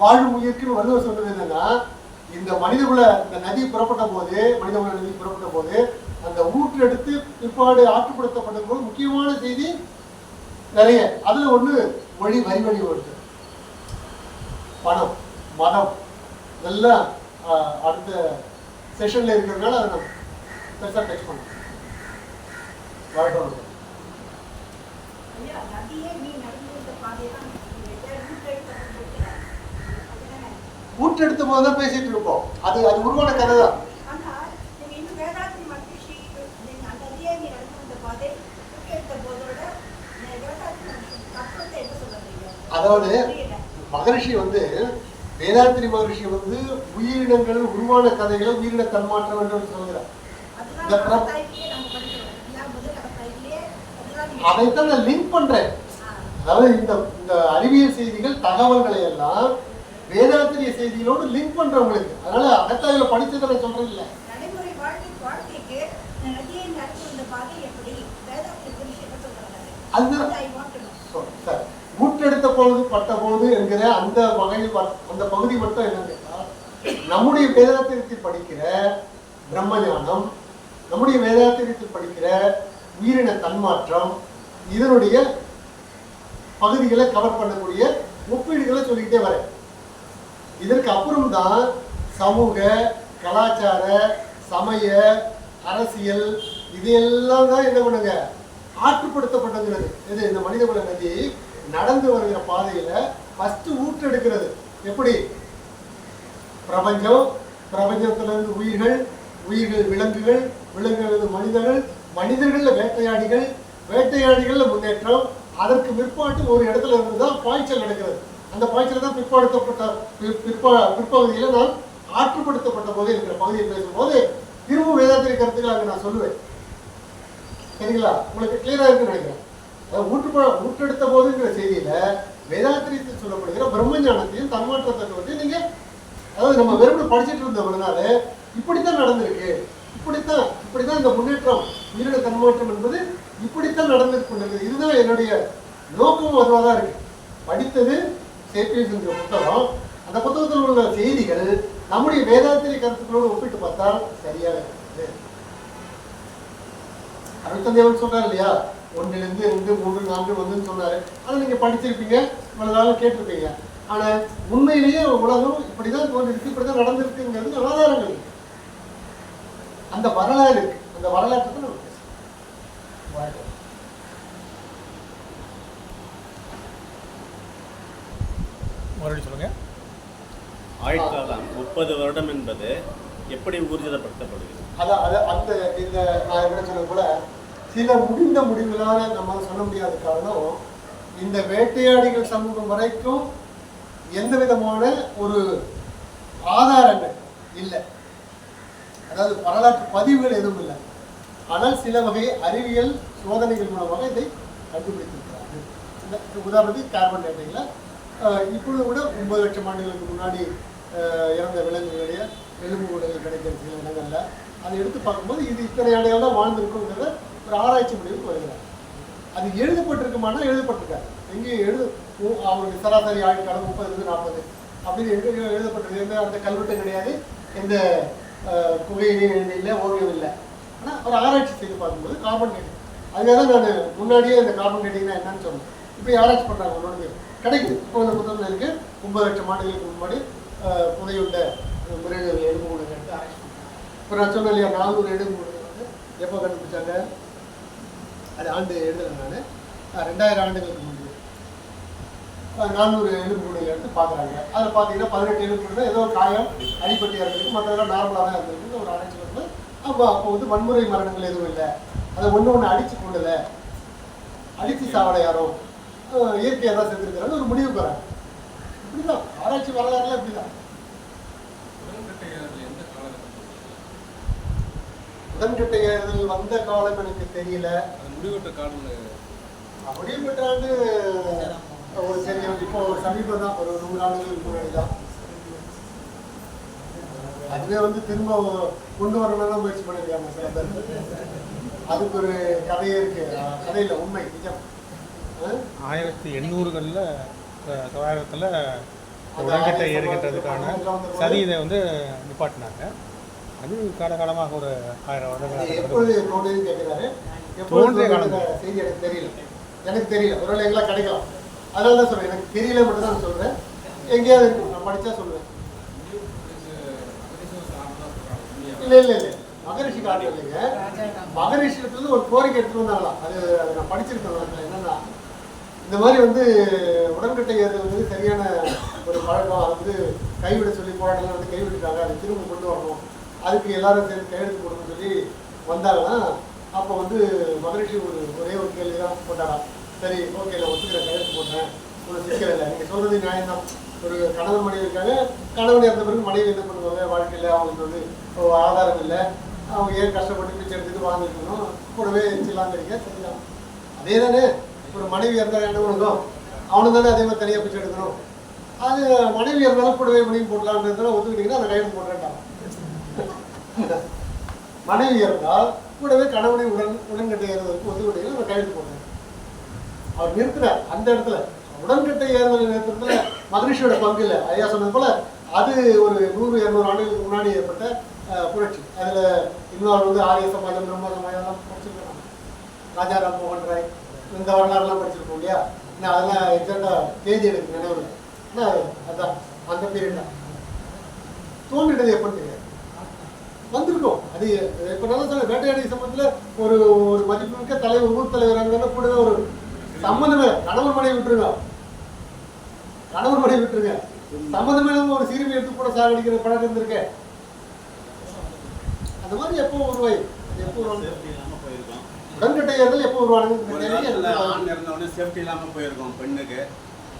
வாழும் உயிர்க்குன்னு வள்ளுவர் சொல்றது என்னன்னா, இந்த மனிதகுல இந்த நதி புறப்பட்ட போது, மனிதகுல நதி புறப்பட்ட போது அந்த ஊற்று எடுத்து பிற்பாடு ஆற்றுப்படுத்தப்பட்ட போது முக்கியமான செய்தி நிறைய. அதுல ஒண்ணு மொழி வரி வடிவம் இருக்கு. பணம், மதம் இதெல்லாம் அடுத்த செஷன்ல இருக்கிறதுனால அதை நம்ம பெருசா டச் பண்ணோம். வாழ்க்கை ஊற்றெடுத்த போது தான் பேசிட்டு இருப்போம். அது உருவான கதை தான். அதாவது மகரிஷி வந்து, வேதாத்திரி மகரிஷி வந்து உயிரினங்கள் உருவான கதைகளை உயிரின தன்மாற்றம் என்று சொல்கிறார். அதைத்தான் நான் லிங்க் பண்றேன். அதாவது இந்த அறிவியல் செய்திகள் தகவல்களை எல்லாம் வேதாத்திரிய செய்திகளோடு லிங்க் பண்றவங்களுக்கு. அதனால அகத்தாயில படிச்சதை நான் சொல்றேன் இல்ல. அதுதான் ஊற்றெடுத்த பொழுது பட்ட போது என்கிற அந்த வகையில் அந்த பகுதி மட்டும் என்னன்னு கேட்டா, நம்முடைய வேதாத்திரத்தில் படிக்கிற பிரம்மஞானம், நம்முடைய வேதாத்திரத்தில் படிக்கிற உயிரின தன்மாற்றம், இதனுடைய பகுதிகளை கவர் பண்ணக்கூடிய ஒப்பீடுகளை சொல்லிக்கிட்டே வரேன். இதற்கு அப்புறம் தான் சமூக, கலாச்சார, சமய, அரசியல் இதையெல்லாம் தான் என்ன பண்ணுங்க ஆற்றுப்படுத்தப்பட்டது. இது இந்த மனிதகுல நதி நடந்து வருகிற பாதையில ஃபர்ஸ்ட் ஊற்றெடுக்கிறது எப்படி, பிரபஞ்சத்திலிருந்து விலங்குகள், விலங்குகள் மனிதர்கள், மனிதர்கள்ல வேட்டையாடிகள், வேட்டையாடிகள்ல முன்னேற்றம். அதற்கு பிற்பாட்டு ஒரு இடத்துல இருந்துதான் பாய்ச்சல் நடக்கிறது. அந்த பாய்ச்சல் தான் பிற்பகுதியில் நான் ஆற்றுப்படுத்தப்பட்ட போது இருக்கிற பகுதியை பேசும்போது திரும்ப வேதாத்திரி கருத்துக்கள் அங்கே நான் சொல்லுவேன். சரிங்களா? உங்களுக்கு கிளியரா இருக்குன்னு நினைக்கிறேன். ஊற்றெடுத்த போதுங்கிற செய்தியில வேதாத்திரியத்தில் சொல்லப்படுகிற பிரம்மஞானத்தையும் தன்மாற்ற தத்துவத்தையும் நீங்க, அதாவது நம்ம வெறும் படிச்சுட்டு இருந்தவங்கனால இப்படித்தான் நடந்திருக்கு, இப்படித்தான் இந்த முன்னேற்றம், உயிரின தன்மாற்றம் என்பது இப்படித்தான் நடந்திருக்கு. இதுதான் என்னுடைய நோக்கமும் அதுவாக தான் இருக்கு. படித்தது சேப்பியன்ஸ் என்கிற புத்தகம், அந்த புத்தகத்தில் உள்ள செய்திகள் நம்முடைய வேதாத்திரிய கருத்துக்களோடு ஒப்பிட்டு பார்த்தால் சரியாக இருக்குது. அருட்தந்தையவர் சொல்றாரு இல்லையா, 1, 2, 3, 4 வந்துன்னு சொன்னாரு. அதை நீங்க படிச்சிருப்பீங்க, இவ்வளவு நாளும் கேட்டிருப்பீங்க. ஆனா உண்மையிலேயே உலகம் இப்படிதான் தோன்றிருக்கு, இப்படிதான் நடந்திருக்குங்கிறது ஆதாரங்கள், அந்த வரலாறு இருக்கு. அந்த வரலாற்றை நம்ம பேசணும். மறுபடியும் சொல்லுங்க. ஆயுட்காலம் 30 வருடம் என்பது எப்படி ஊர்ஜிதப்படுத்தப்படுகிறது? அந்த இந்த நான் என்ன சொன்னது போல சில முடிந்த முடிவுகளால நம்ம சொல்ல முடியாத காரணம், இந்த வேட்டையாடிகள் சமூகம் வரைக்கும் எந்த விதமான ஒரு ஆதாரங்கள் இல்லை, அதாவது வரலாற்று பதிவுகள் எதுவும் இல்லை. ஆனால் சில வகை அறிவியல் சோதனைகள் மூலமாக இதை கண்டுபிடித்திருக்கிறார்கள். இந்த உதாரணத்துக்கு கார்பன் டேட்டிங்கில் இப்பொழுது கூட 9 லட்சம் ஆண்டுகளுக்கு முன்னாடி இறந்த விலங்குகளுடைய எலும்புகள் கிடைக்கிற சில இடங்கள்ல அதை எடுத்து பார்க்கும்போது இது இத்தனை ஆண்டுகள் தான் வாழ்ந்திருக்குங்கிறத ஒரு ஆராய்ச்சி முடிவுக்கு வருகிறார். அது எழுதப்பட்டிருக்குமானா எழுதப்பட்டிருக்காரு. எங்கேயும் அவருடைய சராசரி ஆயுட்காலம் 30 - 40 அப்படின்னு எழுதப்பட்டிருக்கு. அந்த கல்வெட்டும் கிடையாது, எந்த குகையிலையும் இல்லை, ஓவியம் இல்லை. ஆனால் ஒரு ஆராய்ச்சி செய்து பார்க்கும்போது கார்பன் டேட்டிங், அதுக்காக தான் நான் முன்னாடியே இந்த கார்பன் டேட்டிங்னா என்னன்னு சொன்னேன். இப்போ ஆராய்ச்சி பண்ணுறாங்க, ஒன்று கிடைக்குது. இப்போ இந்த புத்தகம் இருக்கு, 9 லட்சம் ஆண்டுகளுக்கு முன்னாடி புதையுள்ள மிருகங்கள் எலும்புகளை எடுத்து ஆராய்ச்சி பண்ணுறாங்க. இப்போ நான் சொன்னேன் இல்லையா, 400 எலும்புகள் வந்து எப்போ கண்டுபிடிச்சாங்க, அது ஆண்டு எழுதலை நான், 2000 ஆண்டுகளுக்கு முன்னாடி 400 எலும்புகளை எடுத்து பார்க்குறாங்க. அதில் பார்த்தீங்கன்னா 18 எலும்புகள் ஏதோ காயம் அடிப்பட்டு இறந்துருக்கு, மற்றதெல்லாம் நார்மலாக தான் இருந்திருக்கு. ஒரு ஆராய்ச்சி பண்ணும்போது அப்போ வந்து வன்முறை மரணங்கள் எதுவும் இல்லை, அதை ஒன்று அடித்து கொள்ளலை, அடித்து சாவடை யாரும் இயற்கையாக தான் செஞ்சுருக்கிறாங்க ஒரு முடிவு பெறாங்க. இப்படிதான் ஆராய்ச்சி வரலாறுல இப்படிதான். உடன்கட்டை ஏறுதல் வந்த காலம் எனக்கு தெரியல, முடிவு பெற்றாண்டு ஒரு சரி இப்போ ஒரு சமீபம் தான், ஒரு 100 ஆண்டுகளுக்கு முன்னாடி தான். அதுவே வந்து திரும்ப கொண்டு வரணும்னா முயற்சி பண்ணிருக்காங்க சில பேர். அதுக்கு ஒரு கதையே இருக்கு, கதையில உண்மை நிஜம். 1800களில் 900ல் உடன்கட்டை ஏறுகின்றதுக்கான சதி இதை வந்து நிப்பாட்டினாங்க. அது காலகாலமாக ஒரு 1000 வருடங்கள் எப்பொழுது தோன்றியதுன்னு கேட்கிறாரு. தோன்றிய காலம் செய்தி எனக்கு தெரியல, ஒருவேளை எங்கெல்லாம் கிடைக்கலாம். அதனால தான் சொல்றேன், எனக்கு தெரியல மட்டும் தான் சொல்றேன். எங்கேயாவது இருக்கும், நான் படிச்சா சொல்லுவேன். இல்லை மகரிஷி காட்டு இல்லைங்க, மகரிஷிலிருந்து ஒரு கோரிக்கை எடுத்துட்டு வந்தாங்களாம். அது நான் படிச்சிருக்கேன். என்னன்னா, இந்த மாதிரி வந்து உடன்கட்டை ஏறுறது வந்து சரியான ஒரு பழக்கம், அது வந்து கைவிட சொல்லி போராட்டங்கள் வந்து கைவிட்டுட்டாங்க, அதை திரும்ப கொண்டு வரணும், அதுக்கு எல்லாரும் சேர்ந்து கையெழுத்து கொடுக்கணும்னு சொல்லி வந்தாங்கன்னா, அப்போ வந்து மகரிஷி ஒரே ஒரு கேள்வி தான் போட்டாராம். சரி, ஓகே, நான் ஒத்துக்கிறேன், கையெழுத்து போட்டேன், ஒன்றும் சிக்கல் இல்லை, நீங்கள் சொல்கிறது நியாயம்தான். ஒரு கணவன் மனைவி இருக்காங்க, கணவன் இறந்த பிறகு மனைவி என்ன பண்ணுவாங்க, வாழ்க்கையில் அவங்களுக்கு வந்து ஆதாரம் இல்லை, அவங்க ஏன் கஷ்டப்பட்டு பிச்சை எடுத்துட்டு வாழ்ந்துருக்கணும், கூடவே சில்லாங்கடிக்க சரிதான். அதே தானே ஒரு மனைவி இருந்தால் என்ன பண்ணுவோம், அவனு தானே அதே மாதிரி தனியாக பிச்சை எடுக்கணும். அது மனைவி இருந்தாலும் கூடவே மனைவி போடலான்றதுனால ஒத்துக்கிட்டீங்கன்னா அந்த கையெழுத்து போடுறேன்டா. மனைவி இருந்தால் கூடவே கணவனை உடன்கட்டை ஏறுவதற்கு ஒத்துக்கிட்டீங்கன்னா அந்த கையெழுத்து போடுறேன். அவர் நிறுத்தினார் அந்த இடத்துல. உடன்கட்டை ஏறுதல் நிறுத்தத்துல மகரிஷியோட பங்கு இல்லை. ஐயா சொன்னது போல அது ஒரு 100-200 ஆண்டுகளுக்கு முன்னாடி ஏற்பட்ட புரட்சி. அதில் இன்னொரு வந்து ஆரிய சமாஜம், பிரம்ம சமாஜம்லாம் படிச்சிருக்கோம். ராஜா ராம்மோகன் ராய், இந்த வரலாறுலாம் படிச்சிருக்கோம் இல்லையா. நான் அதெல்லாம் எக்ஸாக்டாக தேதி எனக்கு நினைவு. ஆனால் அதுதான் அந்த பீரியட் தான் தோன்றிட்டது. எப்படின்னு தெரியாது, வந்திருக்கோம். அது இப்போ நல்லா சொல்ல, வேட்டையாடி சம்பந்தத்தில் ஒரு ஒரு மதிப்புமிக்க தலைவர், ஊர் தலைவர் அங்கே கூடவே ஒரு சம்மந்தமே, கணவன் மனைவி விட்டுருங்க, சம்மந்தமே ஒரு சிறுமி எடுத்து கூட சாகடிக்கிற பழக்கம் இருந்திருக்கேன். அந்த மாதிரி எப்போ உருவாயிருக்கு? எப்போ உருவாங்க? சேஃப்டி இல்லாமல் போயிருக்கோம். உடன்கட்டை ஏறுதல் எப்போ உருவானது? ஒரு காலத்துல ஆண் இறந்தவொடனே சேஃப்டி இல்லாமல் போயிருக்கோம். பெண்ணுக்கு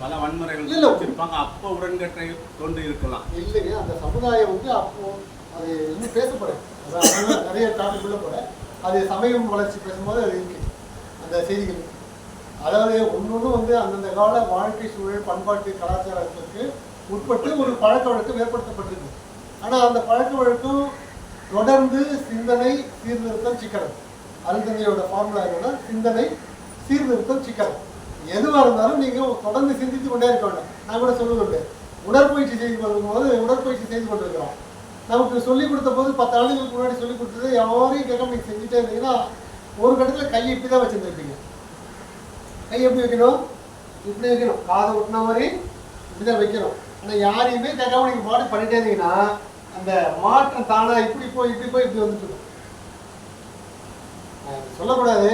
பல வன்முறைகள் இல்ல. வச்சிருப்பாங்க. அப்போ உடன்கட்டை தோன்றி இருக்கலாம். இல்லைங்க, அந்த சமுதாயம் வந்து அப்போ அது இன்னும் பேசப்படும். அதான் நிறைய டாபிக் உள்ள போல அது சமயம் வளர்ச்சி பேசும்போது அது இருக்கு அந்த செய்திகள். அதாவது ஒன்னொன்று வந்து அந்தந்த கால வாழ்க்கை சூழல், பண்பாட்டு, கலாச்சாரத்துக்கு உட்பட்டு ஒரு பழக்க வழக்கம் ஏற்படுத்தப்பட்டிருக்கு. ஆனால் அந்த பழக்க வழக்கம் தொடர்ந்து சிந்தனை சீர்திருத்தம் சிக்கனம். அருந்தந்தையோட ஃபார்முலா என்னன்னா சிந்தனை சீர்திருத்தம் சிக்கனம். எதுவாக இருந்தாலும் நீங்கள் தொடர்ந்து சிந்தித்து கொண்டே இருக்க வேண்டாம். நான் கூட சொல்லுவது உடற்பயிற்சி செய்து கொள்ளும்போது உடற்பயிற்சி செய்து கொண்டிருக்கிறோம். நமக்கு சொல்லிக் கொடுத்த போது 10 ஆண்டுகளுக்கு முன்னாடி சொல்லிக் கொடுத்தது யாரையும் கேட்காம நீங்கள் செஞ்சுட்டே இருந்தீங்கன்னா ஒரு கட்டத்தில் கையை இப்படி தான் வச்சுருந்துருப்பீங்க. கை எப்படி வைக்கணும்? இப்படி வைக்கணும். காதை ஒட்டின மாதிரி இப்படி தான் வைக்கணும். ஆனால் யாரையுமே கேட்காம நீங்கள் பாட்டு பண்ணிட்டே இருந்தீங்கன்னா அந்த மாற்றம் தானாக இப்படி போய் இப்படி வந்துட்டு இருக்கும். சொல்லக்கூடாது.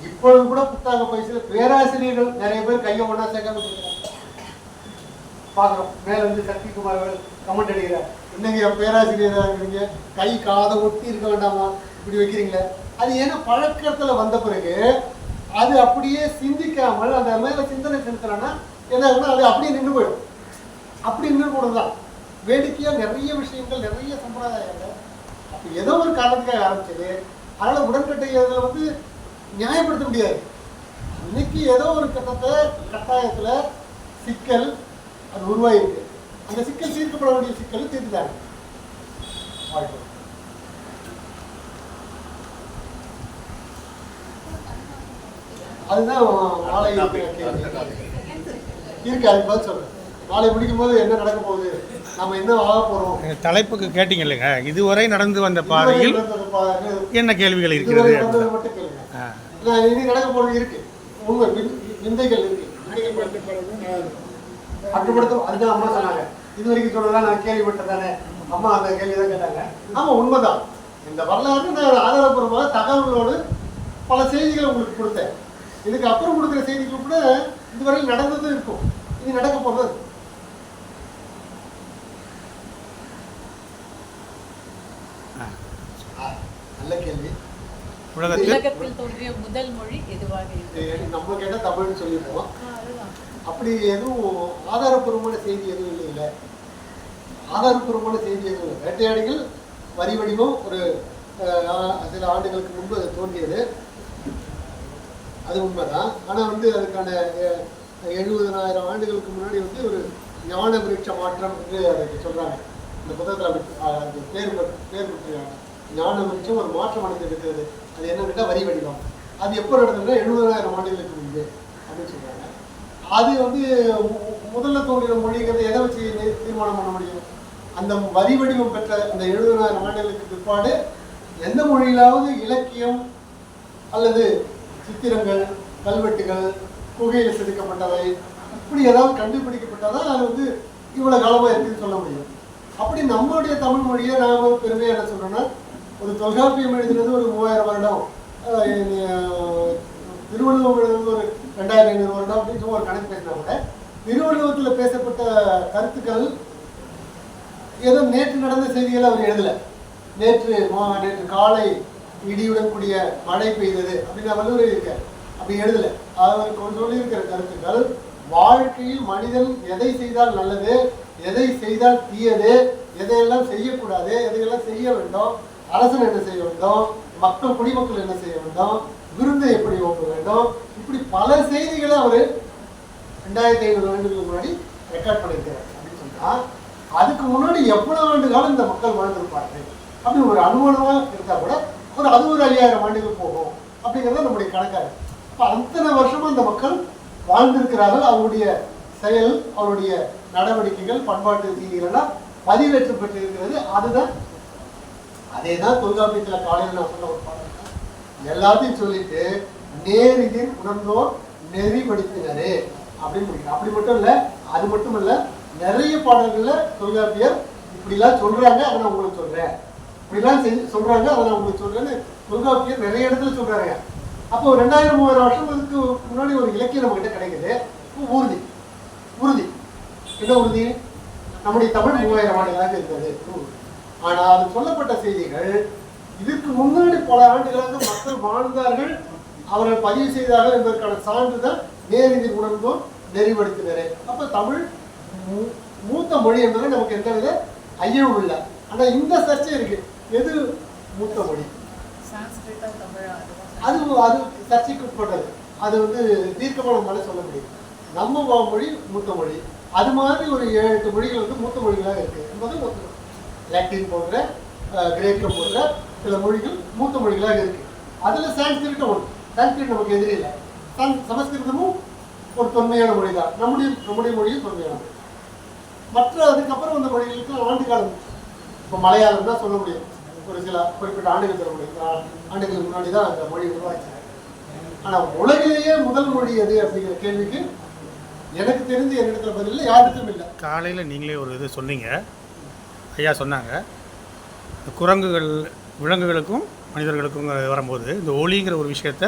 இப்பொழுது கூட புத்தக பயிற்சியில் பேராசிரியர்கள் நிறைய பேர் கையை ஒன்றா சேர்க்காம பார்க்குறோம். மேலே வந்து சக்திகுமார் கமெண்ட் அடிக்கிறார், என்னங்க பேராசிரியராக இருக்கிறீங்க, கை காதை ஒட்டி இருக்க வேண்டாமா, இப்படி வைக்கிறீங்களே. அது ஏன்னா பழக்கத்தில் வந்த பிறகு அது அப்படியே சிந்திக்காமல் அந்த மேலே சிந்தனை செலுத்தலைன்னா என்ன ஆகுனா அது அப்படியே நின்று போயிடும். அப்படி நின்று போடுறது தான் வேடிக்கையாக நிறைய விஷயங்கள், நிறைய சம்பிரதாயங்கள் அப்போ ஏதோ ஒரு காரணத்துக்காக ஆரம்பிச்சது. அதனால் உடன்கட்டை இதில் வந்து நியாயப்படுத்த முடியாது. இன்னைக்கு ஏதோ ஒரு கட்டாயத்தில் சிக்கல் அது உருவாயிருக்கு. அந்த சிக்கல் தீர்க்கப்பட வேண்டிய சிக்கல் தீர்த்துட்டாங்க. அதுதான் நாளை இருக்கு. அதுக்கு பதில் சொல்றேன். நாளை முடிக்கும் போது என்ன நடக்க போகுது, நம்ம என்ன ஆக போறோம். தலைப்புக்கு கேட்டீங்க இல்லைங்க, இதுவரை நடந்து வந்த பாதையில் என்ன கேள்விகள் இருக்கிறது மட்டும் கேளுங்க. இனி நடக்க போறது இருக்கு. உங்க விந்தைகள் இருக்கு. கட்டுப்படுத்தும். அதுதான் அம்மா சொன்னாங்க. இது வரைக்கும் சொன்னதான் நான் கேள்விப்பட்டதானே. அம்மா அந்த கேள்வி தான் கேட்டாங்க. ஆமா உண்மைதான். இந்த வரலாறு நான் ஆதாரப்பூர்வமாக தகவல்களோடு பல செய்திகளை உங்களுக்கு கொடுத்தேன். இதுக்கு அப்புறம் கொடுக்குற செய்திகள் கூட இதுவரை நடந்ததும் இருக்கும், இது நடக்க போகிறது. நல்ல கேள்வி. உலகத்தில் தோன்றிய முதல் மொழி எதுவாக இருக்கு? நம்ம கேட்ட தமிழ்னு சொல்லிடுவோம். அப்படி எதுவும் ஆதாரப்பூர்வமான செய்தி எதுவும் இல்லை. ஆதாரப்பூர்வமான செய்தி எதுவும் இல்லை. வேட்டையாடிகள் வரி வடிவம் ஒரு சில ஆண்டுகளுக்கு முன்பு அது தோன்றியது, அது உண்மைதான். ஆனால் வந்து அதுக்கான 70,000 ஆண்டுகளுக்கு முன்னாடி வந்து ஒரு ஞான விருட்ச மாற்றம் என்று அதுக்கு சொல்கிறாங்க. இந்த புத்தகத்தில் பேர் பெற்றாங்க. ஞான விருட்சம் ஒரு மாற்றம் அடைந்து இருக்கிறது. அது என்னன்னு கேட்டால் வரி வடிவம். அது எப்போ நடந்ததுன்னா 70,000 ஆண்டுகளுக்கு முன்பு அப்படின்னு சொல்கிறாங்க. அது வந்து முதல்ல தோன்றின மொழிங்கிறத எதை வச்சு தீர்மானம் பண்ண முடியும்? அந்த வரி வடிவம் பெற்ற அந்த 70,000 ஆண்டுகளுக்கு பிற்பாடு எந்த மொழியிலாவது இலக்கியம் அல்லது சித்திரங்கள், கல்வெட்டுகள், குகையில் செதுக்கப்பட்டவை இப்படி ஏதாவது கண்டுபிடிக்கப்பட்டாதான் அது வந்து இவ்வளோ காலமாக இருக்குன்னு சொல்ல முடியும். அப்படி நம்மளுடைய தமிழ் மொழியை நாம் பெருமையாக என்ன சொல்கிறோன்னா, ஒரு தொல்காப்பியம் எழுதினது ஒரு 3000 வருடம், திருவள்ளுவம் எழுதுனது ஒரு 2500 வருடம் அப்படின்னு ஒரு கணக்கு பேசினா கூட திருவள்ளுவத்தில் பேசப்பட்ட கருத்துக்கள் ஏதோ நேற்று நடந்த செய்திகளை அவர் எழுதலை. நேற்று காலை இடியுடன் கூடிய மழை பெய்தது அப்படின்னு வள்ளுவர் இருக்கார், அப்படி எழுதலை. அவர் சொல்லியிருக்கிற கருத்துக்கள் வாழ்க்கையில் மனிதன் எதை செய்தால் நல்லது, எதை செய்தால் தீயது, எதையெல்லாம் செய்யக்கூடாது, எதையெல்லாம் செய்ய வேண்டும், அரசன் என்ன செய்ய வேண்டும், மக்கள் குடிமக்கள் என்ன செய்ய வேண்டும், விருந்தை எப்படி ஓட்ட வேண்டும், இப்படி பல செய்திகளை அவர் 2500 ஆண்டுகளுக்கு முன்னாடி ரெக்கார்ட் பண்ணியிருக்கிறார். அப்படின்னு சொன்னால் அதுக்கு முன்னாடி எவ்வளவு ஆண்டு காலம் இந்த மக்கள் வாழ்ந்திருப்பார்கள் அப்படின்னு ஒரு அனுமானமாக இருந்தால் கூட அது ஒரு 5000 ஆண்டுகள் போகும் அப்படிங்கிறத நம்முடைய கணக்காக. இப்போ அத்தனை வருஷமா இந்த மக்கள் வாழ்ந்திருக்கிறார்கள். அவருடைய செயல், அவருடைய நடவடிக்கைகள், பண்பாட்டு செய்திகளெல்லாம் பதிவேற்றம் பெற்றிருக்கிறது. அதுதான் அதே தான் தொல்காப்பியத்தில் காலையில் நான் சொன்ன ஒரு பாடல். எல்லாத்தையும் சொல்லிட்டு நேரிதின் உணர்ந்தோர் நெறிப்படுத்தினரே அப்படின்னு முடிக்கிறேன். அப்படி மட்டும் இல்லை, அது மட்டும் இல்லை, நிறைய பாடல்களில் தொல்காப்பியர் இப்படிலாம் சொல்றாங்க, அதை நான் உங்களுக்கு சொல்றேன், இப்படிலாம் சொல்றாங்க, அதை நான் உங்களுக்கு சொல்றேன்னு தொல்காப்பியர் நிறைய இடத்துல சொல்றாங்க. அப்போ 2000-3000 வருஷங்களுக்கு முன்னாடி ஒரு இலக்கியம் நம்ம கிட்ட கிடைக்குது. உறுதி உறுதி என்ன உறுதி? நம்முடைய தமிழ் 3000 ஆண்டுகளாக இருந்தது. ஆனால் அது சொல்லப்பட்ட செய்திகள் இதற்கு முன்னாடி பல ஆண்டுகளாக மக்கள் வாழ்ந்தார்கள், அவர்கள் பதிவு செய்தார்கள் என்பதற்கான சான்றுதான் நேரடி உணர்ந்தோம் நெறிப்படுத்தினரே. அப்ப தமிழ் மூத்த மொழி என்பது நமக்கு எந்தவித ஐயமும் இல்லை. ஆனா இந்த சர்ச்சை இருக்கு, எது மூத்த மொழி? சான்ஸ்கிரிட்டா தமிழா? அது சர்ச்சைக்கு உட்பட்டது. அது தீர்க்கமான நம்மளால சொல்ல முடியும். நம்ம மொழி மூத்த மொழி, அது மாதிரி ஒரு 7-8 மொழிகள் மூத்த மொழிகளாக இருக்கு என்பது ஒத்து. லாட்டின் போன்ற கிரேக்கம் போன்ற சில மொழிகள் மூத்த மொழிகளாக இருக்கு. அதுல சான்ஸ்கிரிட்டும் ஒன்று. சான்ஸ்கிரிட் நமக்கு எதிரி இல்லை. சமஸ்கிருதமும் ஒரு தொன்மையான மொழி தான். நம்முடைய மொழியும் தொன்மையான மொழி. மற்ற அதுக்கப்புறம் அந்த மொழிகளுக்கு ஆண்டு காலம், இப்போ மலையாளம் தான் சொல்ல முடியும், ஒரு சில குறிப்பிட்ட ஆண்டுகள் சொல்ல முடியும். ஆண்டுகளுக்கு முன்னாடி தான் அந்த மொழி உருவாச்சு. ஆனால் உலகிலேயே முதல் மொழி எது அப்படிங்கிற கேள்விக்கு எனக்கு தெரிஞ்சு என்னிடத்துல பதில் யாருக்கும் இல்லை. காலையில் நீங்களே ஒரு இது சொன்னீங்க, ஐயா சொன்னாங்க, குரங்குகள் விலங்குகளுக்கும் மனிதர்களுக்கும் வரும்போது இந்த ஒலிங்கிற ஒரு விஷயத்த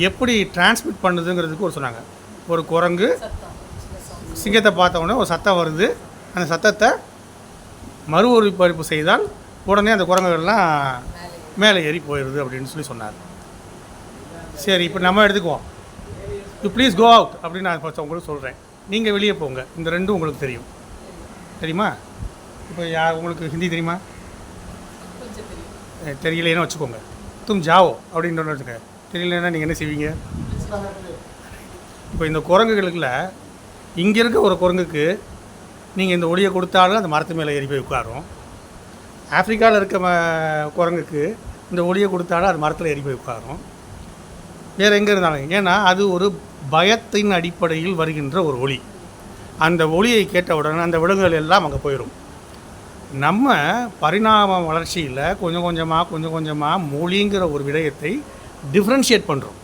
எப்படி டிரான்ஸ்மிட் பண்ணுதுங்கிறதுக்கு ஒரு சொன்னாங்க. ஒரு குரங்கு சிங்கத்தை பார்த்த உடனே ஒரு சத்தம் வருது, அந்த சத்தத்தை மறு ஒலிபரப்பு செய்தால் உடனே அந்த குரங்குகள்லாம் மேலே ஏறி போயிடுது அப்படின்னு சொன்னார். சரி, இப்போ நம்ம எடுத்துக்குவோம். யூ ப்ளீஸ் கோ அவுட் அப்படின்னு நான் ஃபஸ்ட் உங்களுக்கு சொல்கிறேன். நீங்கள் வெளியே போங்க. இந்த ரெண்டும் உங்களுக்கு தெரியுமா? இப்போ உங்களுக்கு ஹிந்தி தெரியுமா? தெரியலேன்னு வச்சுக்கோங்க. தும் ஜாவோ அப்படின்னு வச்சுக்க. தெரியலன்னா நீங்கள் என்ன செய்வீங்க? இப்போ இந்த குரங்குகளுக்குள்ள இங்கே இருக்க ஒரு குரங்குக்கு நீங்கள் இந்த ஒளியை கொடுத்தாலும் அந்த மரத்து மேலே ஏறி போய் உட்காரும். ஆஃப்ரிக்காவில் இருக்க குரங்குக்கு இந்த ஒளியை கொடுத்தாலும் அது மரத்தில் ஏறி போய் உட்காரும். வேறு எங்கே இருந்தாலும், ஏன்னா அது ஒரு பயத்தின் அடிப்படையில் வருகின்ற ஒரு ஒளி. அந்த ஒளியை கேட்ட உடனே அந்த விலங்குகள் எல்லாம் அங்கே போயிடும். நம்ம பரிணாம வளர்ச்சியில் கொஞ்சம் கொஞ்சமாக மொழிங்கிற ஒரு விடயத்தை டிஃப்ரென்ஷியேட் பண்ணுறோம்.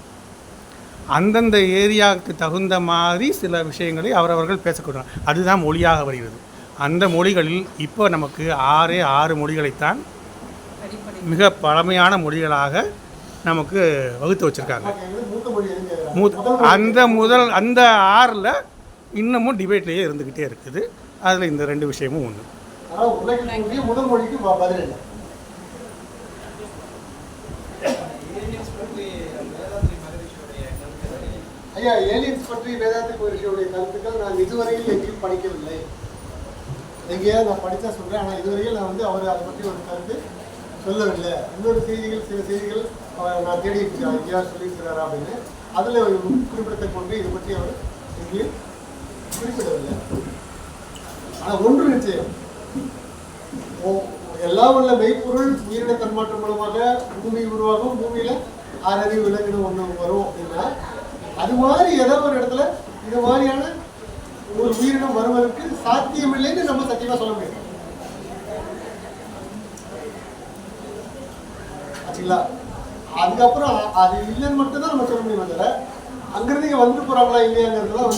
அந்தந்த ஏரியாவுக்கு தகுந்த மாதிரி சில விஷயங்களை அவரவர்கள் பேசக்கூடாது, அதுதான் மொழியாக வருகிறது. அந்த மொழிகளில் இப்போ நமக்கு 6 மொழிகளைத்தான் மிக பழமையான மொழிகளாக நமக்கு வகுத்து வச்சுருக்காங்க. அந்த 6ல் இன்னமும் டிபேட்லேயே இருந்துக்கிட்டே இருக்குது. அதில் இந்த 2 விஷயமும் ஒன்று. முதல் மொழிக்கு பதில் இல்லை. ஐயா, ஏலியன்ஸ் பற்றி வேதாந்தி மகரிஷியுடைய கருத்துக்கள் நான் இதுவரையில் எங்கேயும் படிக்கவில்லை. எங்கேயாவது நான் படித்தா சொல்கிறேன், ஆனால் இதுவரையில் நான் அவர் அதை பற்றி ஒரு கருத்து சொல்லவில்லை. இன்னொரு சில செய்திகள் நான் தேடி இருக்கிறேன், எங்கேயாவது சொல்லியிருக்கிறாரா அப்படின்னு. அதில் குறிப்பிடத்தக்க ஒன்று இதை பற்றி அவர் எங்கேயும் குறிப்பிடவில்லை. ஆனால் ஒன்று நிச்சயம், எல்லாம் உள்ள மெய்ப்பொருள் உயிரின தன்மாற்றம் மூலமாக பூமி உருவாகும். பூமியில் 6 அறிவு விலங்கினம் ஒன்று வரும் அப்படின்னா, அது மாதிரி ஏதோ ஒரு இடத்துல இது மாதிரியான ஒரு உயிரினம் வருவதற்கு சாத்தியமில்லைன்னு நம்ம சத்தியமாக சொல்ல முடியும். ஆச்சுங்களா? அதுக்கப்புறம் அது இல்லைன்னு மட்டும்தான் நம்ம சொல்ல முடியும். அதில் அங்கிருந்து இங்கே வந்துட்டு போகிறாங்களா இல்லையாங்கிறதுலாம்